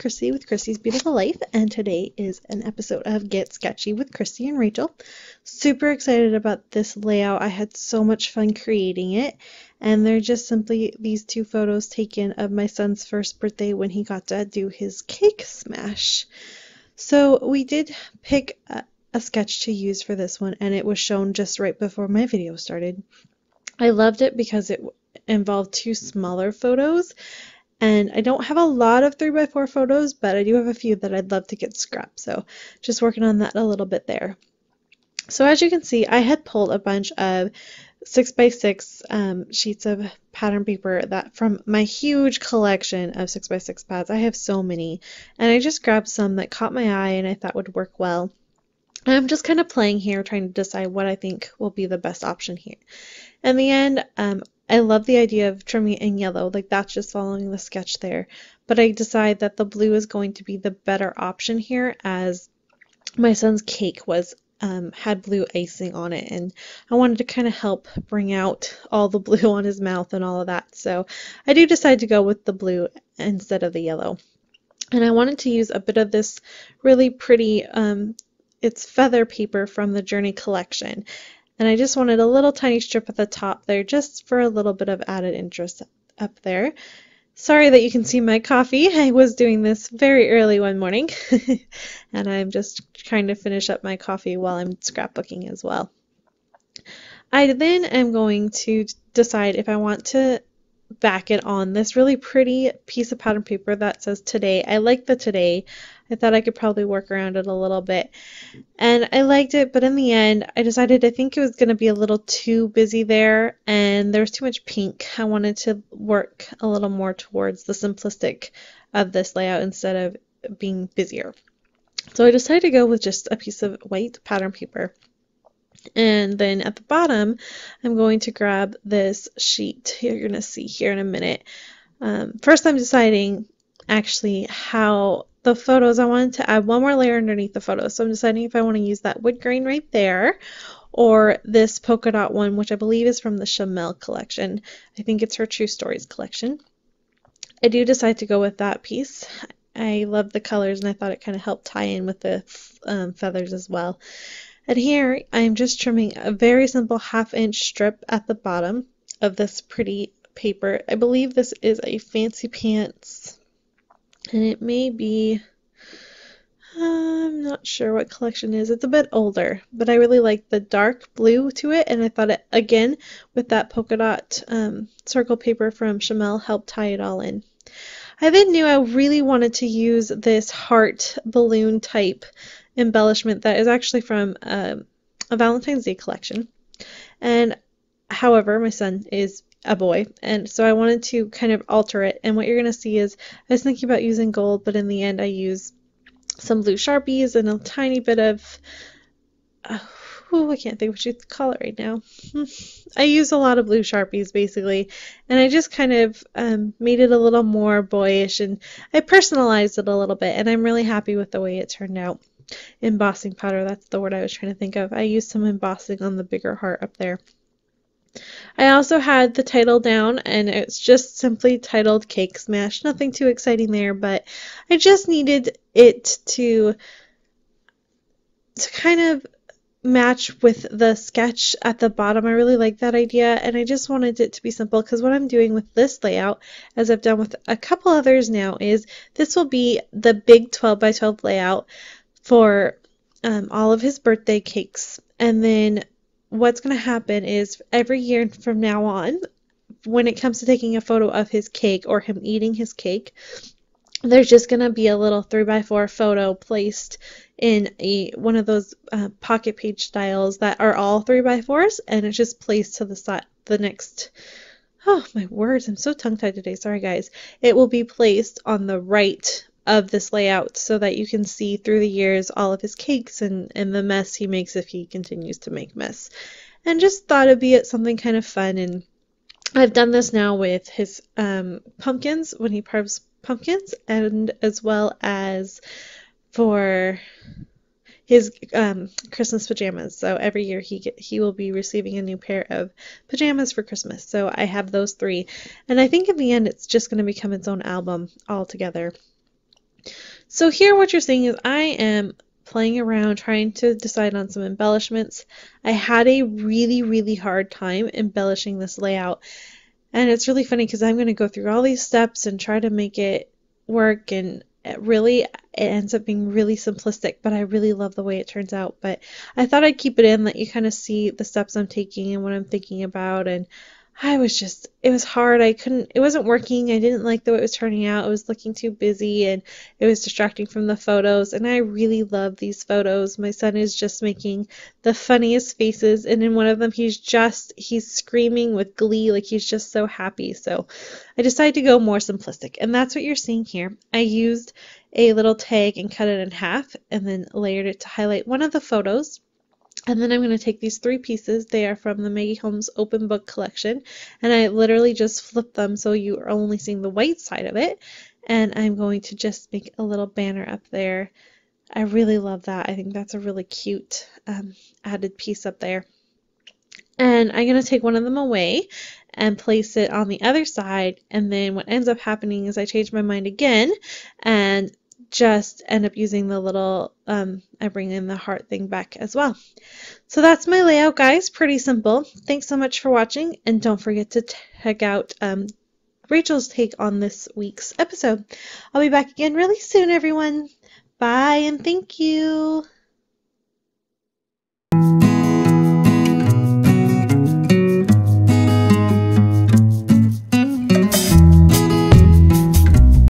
Chrissy with Chrissy's Beautiful Life, and today is an episode of Get Sketchy with Chrissy and Rachel. Super excited about this layout. I had so much fun creating it, and they're just simply these two photos taken of my son's first birthday when he got to do his cake smash. So we did pick a sketch to use for this one, and it was shown just right before my video started. I loved it because it involved two smaller photos. And I don't have a lot of 3x4 photos, but I do have a few that I'd love to get scrapped. So just working on that a little bit there. So as you can see, I had pulled a bunch of 6x6 sheets of pattern paper that from my huge collection of 6x6 pads. I have so many. And I just grabbed some that caught my eye and I thought would work well. And I'm just kind of playing here, trying to decide what I think will be the best option here. In the end, I love the idea of trimming it in yellow, like that's just following the sketch there. But I decide that the blue is going to be the better option here, as my son's cake was had blue icing on it, and I wanted to kind of help bring out all the blue on his mouth and all of that. So I do decide to go with the blue instead of the yellow. And I wanted to use a bit of this really pretty, it's feather paper from the Journey collection. And I just wanted a little tiny strip at the top there just for a little bit of added interest up there. Sorry that you can see my coffee. I was doing this very early one morning and I'm just trying to finish up my coffee while I'm scrapbooking as well. I then am going to decide if I want to back it on this really pretty piece of pattern paper that says today. I like the today. I thought I could probably work around it a little bit, and I liked it, but in the end I decided I think it was going to be a little too busy there and there was too much pink. I wanted to work a little more towards the simplistic of this layout instead of being busier. So I decided to go with just a piece of white pattern paper. And then at the bottom, I'm going to grab this sheet. You're going to see here in a minute. First, I'm deciding actually how the photos, I wanted to add one more layer underneath the photos. So I'm deciding if I want to use that wood grain right there or this polka dot one, which I believe is from the Chamel collection. I think it's her True Stories collection. I do decide to go with that piece. I love the colors and I thought it kind of helped tie in with the feathers as well. And here I'm just trimming a very simple 1/2-inch strip at the bottom of this pretty paper. I believe this is a Fancy Pants, and it may be, I'm not sure what collection it is. It's a bit older, but I really like the dark blue to it, and I thought it, again, with that polka dot circle paper from Chamel, helped tie it all in. I then knew I really wanted to use this heart balloon type embellishment that is actually from a Valentine's Day collection. And however, my son is a boy, and so I wanted to kind of alter it. And what you're going to see is I was thinking about using gold, but in the end I used some blue Sharpies and a tiny bit of I can't think what you call it right now. I use a lot of blue Sharpies basically, and I just kind of made it a little more boyish, and I personalized it a little bit, and I'm really happy with the way it turned out. Embossing powder, that's the word I was trying to think of. I used some embossing on the bigger heart up there. I also had the title down, and it's just simply titled Cake Smash. Nothing too exciting there, but I just needed it to kind of match with the sketch at the bottom. I really like that idea, and I just wanted it to be simple, because what I'm doing with this layout, as I've done with a couple others now, is this will be the big 12x12 layout for all of his birthday cakes. And then what's going to happen is every year from now on, when it comes to taking a photo of his cake or him eating his cake, there's just going to be a little 3x4 photo placed in one of those pocket page styles that are all 3x4s, and it's just placed to the side, the next, oh my words, I'm so tongue-tied today, sorry guys. It will be placed on the right of this layout so that you can see through the years all of his cakes and the mess he makes if he continues to make mess. And just thought it'd be something kind of fun, and I've done this now with his pumpkins, when he carves pumpkins, and as well as for his Christmas pajamas. So every year he will be receiving a new pair of pajamas for Christmas. So I have those three, and I think in the end it's just going to become its own album altogether. So here what you're seeing is I am playing around trying to decide on some embellishments. I had a really hard time embellishing this layout, and it's really funny because I'm going to go through all these steps and try to make it work, and it ends up being really simplistic, but I really love the way it turns out. But I thought I'd keep it in, let you kind of see the steps I'm taking and what I'm thinking about. And it was hard. It wasn't working. I didn't like the way it was turning out. It was looking too busy and it was distracting from the photos. And I really love these photos. My son is just making the funniest faces. And in one of them, he's screaming with glee, like he's just so happy. So I decided to go more simplistic. And that's what you're seeing here. I used a little tag and cut it in half and then layered it to highlight one of the photos. And then I'm going to take these three pieces. They are from the Maggie Holmes Open Book Collection. And I literally just flip them so you are only seeing the white side of it. And I'm going to just make a little banner up there. I really love that. I think that's a really cute added piece up there. And I'm going to take one of them away and place it on the other side. And then what ends up happening is I change my mind again and just end up using the little, I bring in the heart thing back as well. So that's my layout, guys. Pretty simple. Thanks so much for watching, and don't forget to check out Rachel's take on this week's episode. I'll be back again really soon, everyone. Bye, and thank you.